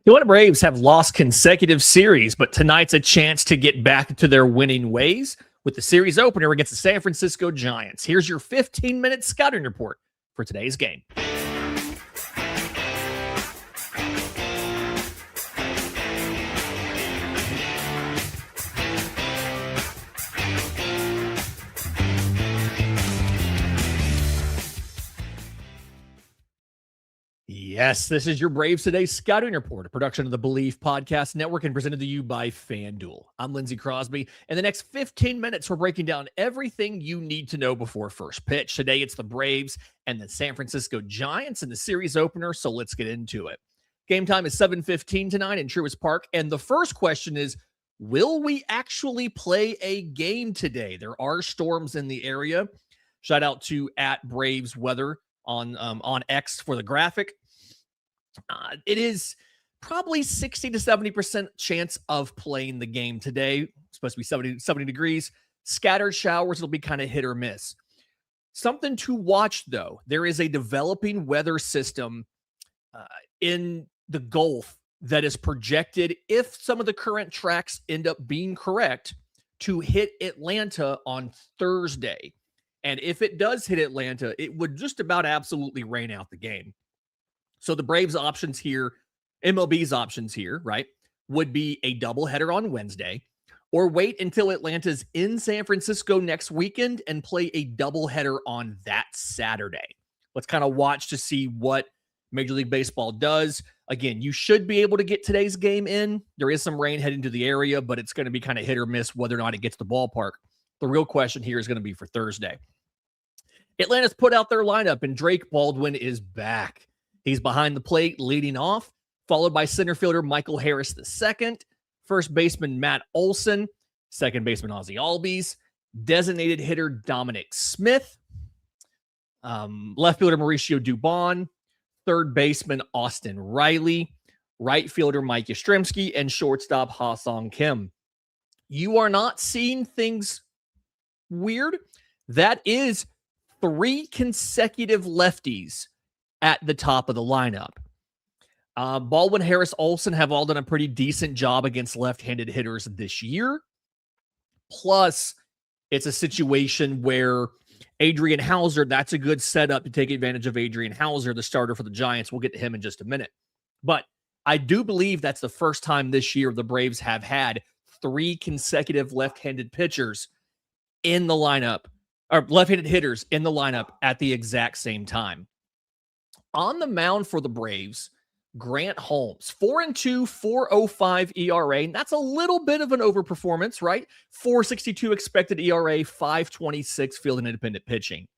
The Atlanta Braves have lost consecutive series, but tonight's a chance to get back to their winning ways with the series opener against the San Francisco Giants. Here's your 15-minute scouting report for today's game. Yes, this is your Braves Today Scouting Report, a production of the Believe Podcast Network and presented to you by FanDuel. I'm Lindsey Crosby. In the next 15 minutes, we're breaking down everything you need to know before first pitch. Today, it's the Braves and the San Francisco Giants in the series opener, so let's get into it. Game time is 7:15 tonight in Truist Park, and the first question is, will we actually play a game today? There are storms in the area. Shout out to @BravesWeather on X for the graphic. It is probably 60 to 70% chance of playing the game today. It's supposed to be 70 degrees. Scattered showers, it'll be kind of hit or miss. Something to watch, though. There is a developing weather system in the Gulf that is projected, if some of the current tracks end up being correct, to hit Atlanta on Thursday. And if it does hit Atlanta, it would just about absolutely rain out the game. So the Braves' options here, MLB's options here, right, would be a doubleheader on Wednesday, or wait until Atlanta's in San Francisco next weekend and play a doubleheader on that Saturday. Let's kind of watch to see what Major League Baseball does. Again, you should be able to get today's game in. There is some rain heading to the area, but it's going to be kind of hit or miss whether or not it gets to the ballpark. The real question here is going to be for Thursday. Atlanta's put out their lineup, and Drake Baldwin is back. He's behind the plate leading off, followed by center fielder Michael Harris II, first baseman Matt Olson, second baseman Ozzie Albies, designated hitter Dominic Smith, left fielder Mauricio Dubon, third baseman Austin Riley, right fielder Mike Yastrzemski, and shortstop Ha-Sung Kim. You are not seeing things weird. That is 3 consecutive lefties at the top of the lineup. Baldwin, Harris, Olson have all done a pretty decent job against left-handed hitters this year. Plus, it's a situation where Adrian Hauser, that's a good setup to take advantage of Adrian Hauser, the starter for the Giants. We'll get to him in just a minute. But I do believe that's the first time this year the Braves have had 3 consecutive left-handed pitchers in the lineup, or left-handed hitters in the lineup at the exact same time. On the mound for the Braves, Grant Holmes, 4-2, 4.05 ERA. And that's a little bit of an overperformance, right? 4.62 expected ERA, 5.26 field and independent pitching.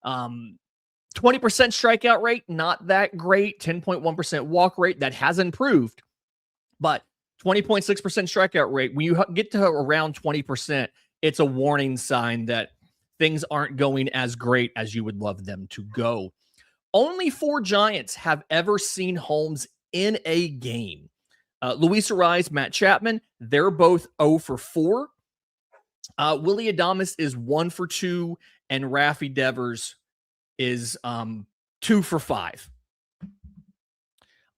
20% strikeout rate, not that great. 10.1% walk rate, that has improved. But 20.6% strikeout rate, when you get to around 20%, it's a warning sign that things aren't going as great as you would love them to go. Only 4 Giants have ever seen Holmes in a game. Luis Ariz, Matt Chapman, they're both 0 for 4. Willy Adames is 1 for 2, and Rafi Devers is 2 for 5.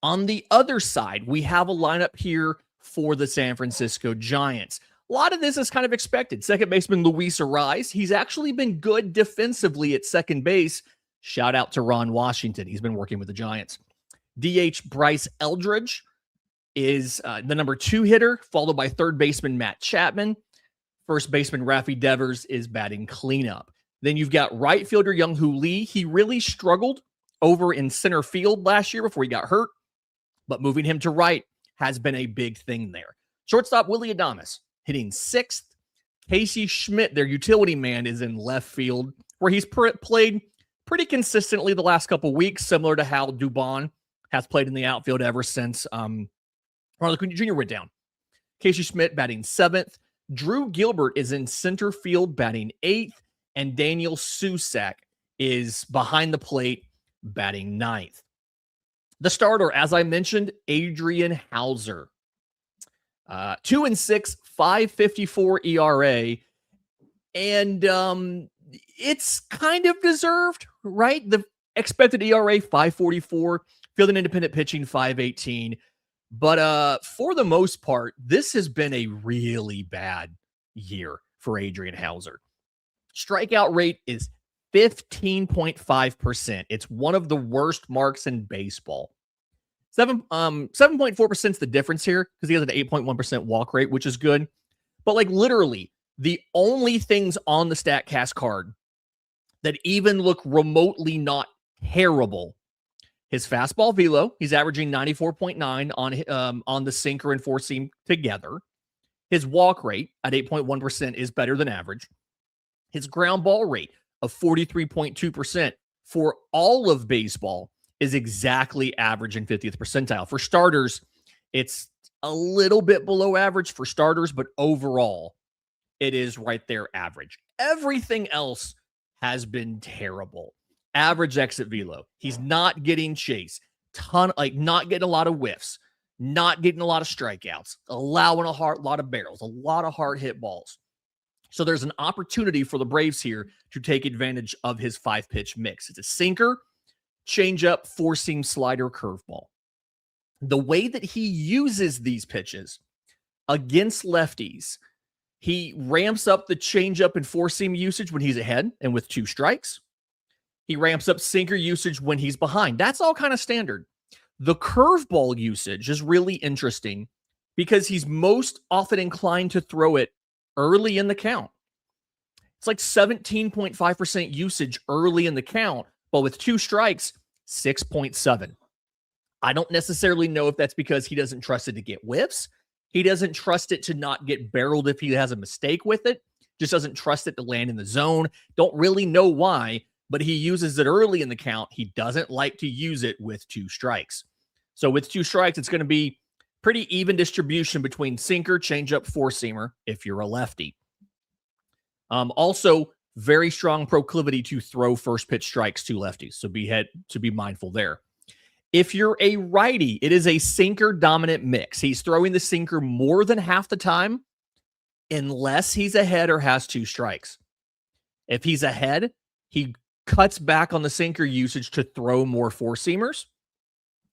On the other side, we have a lineup here for the San Francisco Giants. A lot of this is kind of expected. Second baseman Luis Ariz, he's actually been good defensively at second base. Shout out to Ron Washington. He's been working with the Giants. DH Bryce Eldridge is the number 2 hitter, followed by third baseman Matt Chapman. First baseman Rafi Devers is batting cleanup. Then you've got right fielder Young-Hoo Lee. He really struggled over in center field last year before he got hurt, but moving him to right has been a big thing there. Shortstop Willy Adames hitting 6th. Casey Schmidt, their utility man, is in left field, where he's played pretty consistently the last couple weeks, similar to how Dubon has played in the outfield ever since Ronald Acuna Jr. went down. Casey Schmidt batting 7th. Drew Gilbert is in center field batting 8th. And Daniel Susac is behind the plate batting 9th. The starter, as I mentioned, Adrian Hauser. 2-6, 5.54 ERA. And it's kind of deserved, right? The expected ERA, 5.44. Field and independent pitching, 5.18. But for the most part, this has been a really bad year for Adrian Hauser. Strikeout rate is 15.5%. It's one of the worst marks in baseball. 7.4% is the difference here because he has an 8.1% walk rate, which is good. But like literally, the only things on the StatCast card that even look remotely not terrible, his fastball velo, he's averaging 94.9 on the sinker and four seam together. His walk rate at 8.1% is better than average. His ground ball rate of 43.2% for all of baseball is exactly average in 50th percentile. For starters, it's a little bit below average for starters, but overall, it is right there average. Everything else has been terrible. Average exit velo. He's not getting chase. Not getting a lot of whiffs, not getting a lot of strikeouts, allowing a lot of barrels, a lot of hard hit balls. So there's an opportunity for the Braves here to take advantage of his 5-pitch mix. It's a sinker, changeup, four-seam slider, curveball. The way that he uses these pitches against lefties, he ramps up the changeup and four-seam usage when he's ahead and with 2 strikes. He ramps up sinker usage when he's behind. That's all kind of standard. The curveball usage is really interesting because he's most often inclined to throw it early in the count. It's like 17.5% usage early in the count, but with 2 strikes, 6.7. I don't necessarily know if that's because he doesn't trust it to get whiffs. He doesn't trust it to not get barreled if he has a mistake with it. Just doesn't trust it to land in the zone. Don't really know why, but he uses it early in the count. He doesn't like to use it with 2 strikes. So with 2 strikes, it's going to be pretty even distribution between sinker, changeup, four-seamer if you're a lefty. Also, very strong proclivity to throw first pitch strikes to lefties. So be mindful there. If you're a righty, it is a sinker dominant mix. He's throwing the sinker more than half the time unless he's ahead or has 2 strikes. If he's ahead, he cuts back on the sinker usage to throw more four-seamers,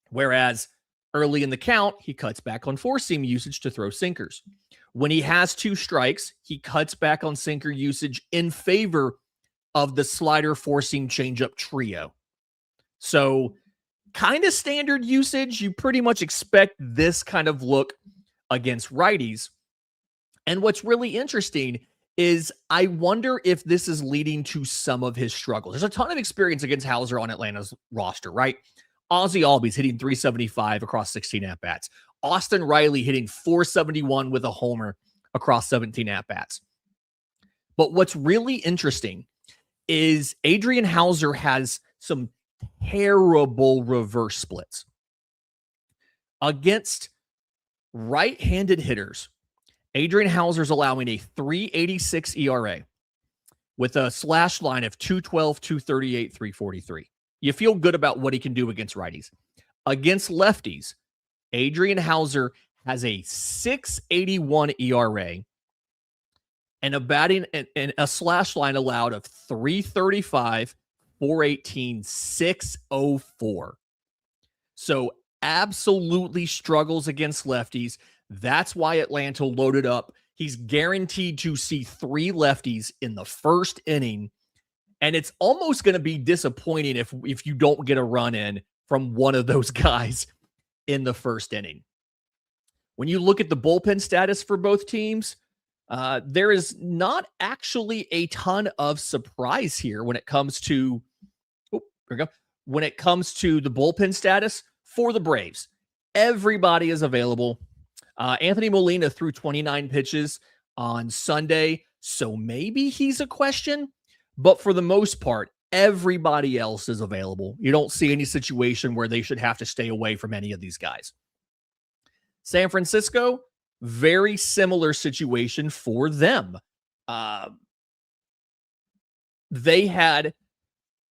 whereas early in the count, he cuts back on four-seam usage to throw sinkers. When he has 2 strikes, he cuts back on sinker usage in favor of the slider, four-seam, changeup trio. So kind of standard usage. You pretty much expect this kind of look against righties. And what's really interesting is I wonder if this is leading to some of his struggles. There's a ton of experience against Hauser on Atlanta's roster, right? Ozzie Albies hitting 375 across 16 at-bats. Austin Riley hitting 471 with a homer across 17 at-bats. But what's really interesting is Adrian Hauser has some terrible reverse splits. Against right-handed hitters, Adrian Hauser's allowing a 3.86 ERA with a slash line of 212, 238, 343. You feel good about what he can do against righties. Against lefties, Adrian Hauser has a 6.81 ERA and a slash line allowed of 335, 418, 604. So absolutely struggles against lefties. That's why Atlanta loaded up. He's guaranteed to see 3 lefties in the first inning. And it's almost going to be disappointing if you don't get a run in from one of those guys in the first inning. When you look at the bullpen status for both teams, there is not actually a ton of surprise here when it comes to when it comes to the bullpen status for the Braves. Everybody is available. Anthony Molina threw 29 pitches on Sunday, so maybe he's a question. But for the most part, everybody else is available. You don't see any situation where they should have to stay away from any of these guys. San Francisco, very similar situation for them. They had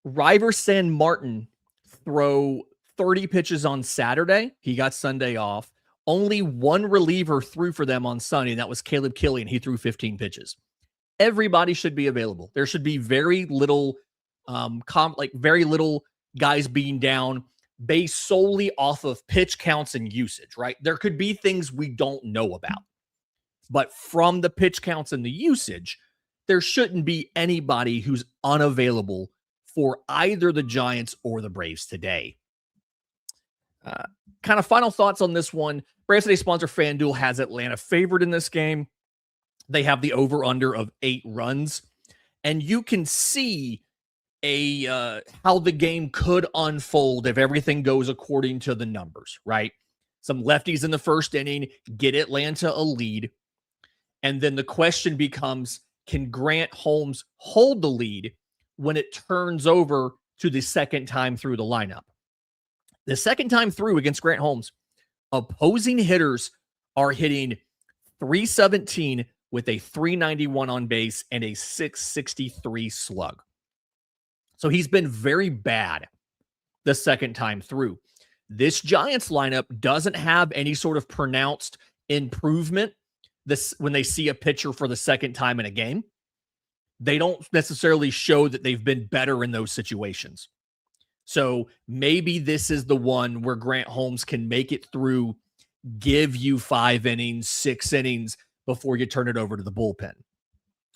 River Martin throw 30 pitches on Saturday. He got Sunday off. Only one reliever threw for them on Sunday, and that was Caleb Killian. He threw 15 pitches. Everybody should be available. There should be very little, very little guys being down. based solely off of pitch counts and usage, right? There could be things we don't know about, but from the pitch counts and the usage, there shouldn't be anybody who's unavailable for either the Giants or the Braves today. Kind of final thoughts on this one. Braves Today sponsor FanDuel has Atlanta favored in this game. They have the over-under of 8 runs, and you can see how the game could unfold if everything goes according to the numbers, right? Some lefties in the first inning get Atlanta a lead, and then the question becomes, can Grant Holmes hold the lead when it turns over to the second time through the lineup? The second time through against Grant Holmes, opposing hitters are hitting .317 with a .391 on base and a .663 slug. So he's been very bad the second time through. This Giants lineup doesn't have any sort of pronounced improvement when they see a pitcher for the second time in a game. They don't necessarily show that they've been better in those situations. So maybe this is the one where Grant Holmes can make it through, give you 5 innings, 6 innings before you turn it over to the bullpen.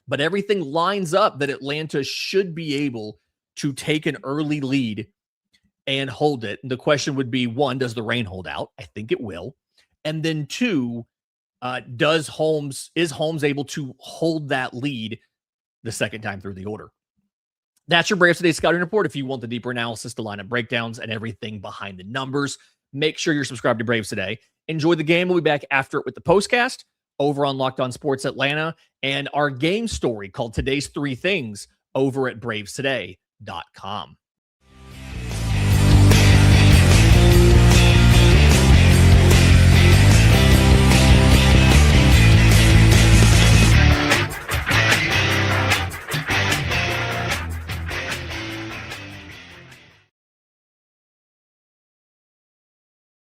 But everything lines up that Atlanta should be able to take an early lead and hold it. And the question would be, 1, does the rain hold out? I think it will. And then 2, is Holmes able to hold that lead the second time through the order? That's your Braves Today scouting report. If you want the deeper analysis, the lineup breakdowns, and everything behind the numbers, make sure you're subscribed to Braves Today. Enjoy the game. We'll be back after it with the postcast over on Locked On Sports Atlanta and our game story called Today's 3 Things over at bravestoday.com.